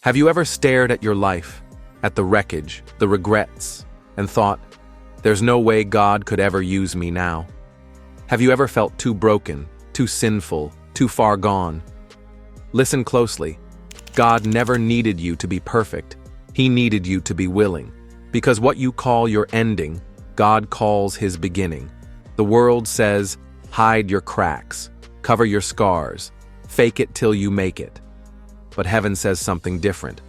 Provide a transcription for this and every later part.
Have you ever stared at your life, at the wreckage, the regrets, and thought, there's no way God could ever use me now? Have you ever felt too broken, too sinful, too far gone? Listen closely. God never needed you to be perfect. He needed you to be willing. Because what you call your ending, God calls his beginning. The world says, hide your cracks, cover your scars, fake it till you make it. But heaven says something different.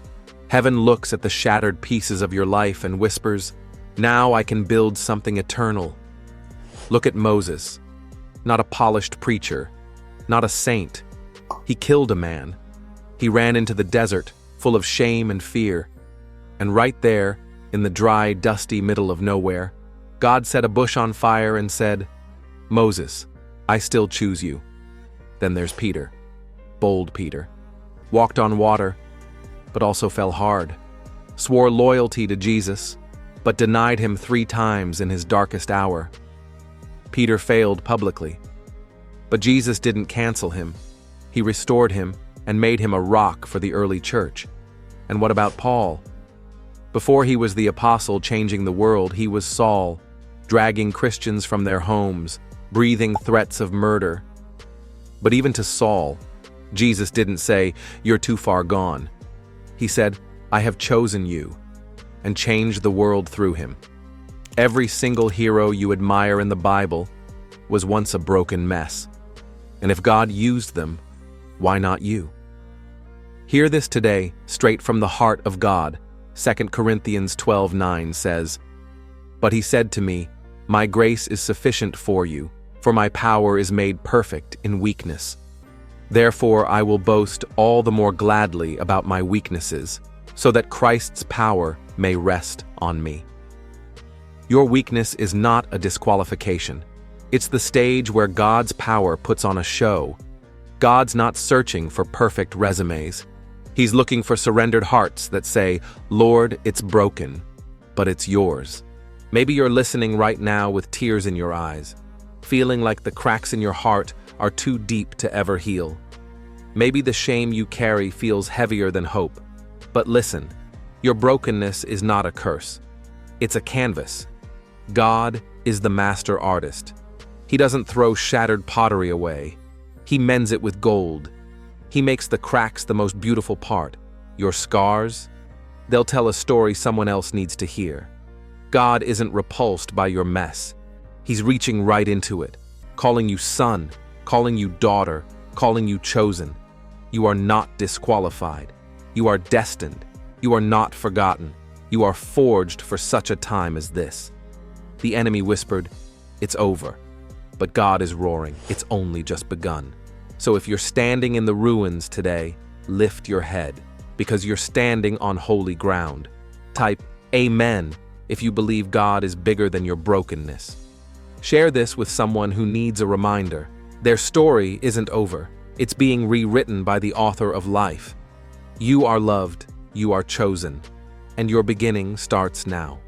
Heaven looks at the shattered pieces of your life and whispers, now I can build something eternal. Look at Moses. Not a polished preacher, not a saint. He killed a man. He ran into the desert, full of shame and fear. And right there, in the dry, dusty middle of nowhere, God set a bush on fire and said, Moses, I still choose you. Then there's Peter, bold Peter. Walked on water, but also fell hard. Swore loyalty to Jesus, but denied him 3 times in his darkest hour. Peter failed publicly. But Jesus didn't cancel him. He restored him and made him a rock for the early church. And what about Paul? Before he was the apostle changing the world, he was Saul, dragging Christians from their homes, breathing threats of murder. But even to Saul, Jesus didn't say, you're too far gone. He said, I have chosen you, and changed the world through him. Every single hero you admire in the Bible was once a broken mess. And if God used them, why not you? Hear this today, straight from the heart of God. 2 Corinthians 12:9 says, But he said to me, My grace is sufficient for you, for my power is made perfect in weakness. Therefore I will boast all the more gladly about my weaknesses, so that Christ's power may rest on me. Your weakness is not a disqualification. It's the stage where God's power puts on a show. God's not searching for perfect resumes. He's looking for surrendered hearts that say, Lord, it's broken, but it's yours. Maybe you're listening right now with tears in your eyes, feeling like the cracks in your heart are too deep to ever heal. Maybe the shame you carry feels heavier than hope. But listen, your brokenness is not a curse. It's a canvas. God is the master artist. He doesn't throw shattered pottery away. He mends it with gold. He makes the cracks the most beautiful part. Your scars, they'll tell a story someone else needs to hear. God isn't repulsed by your mess. He's reaching right into it, calling you son, calling you daughter, calling you chosen. You are not disqualified. You are destined. You are not forgotten. You are forged for such a time as this. The enemy whispered, it's over. But God is roaring, it's only just begun. So if you're standing in the ruins today, lift your head, because you're standing on holy ground. Type Amen if you believe God is bigger than your brokenness. Share this with someone who needs a reminder. Their story isn't over. It's being rewritten by the author of life. You are loved, you are chosen, and your beginning starts now.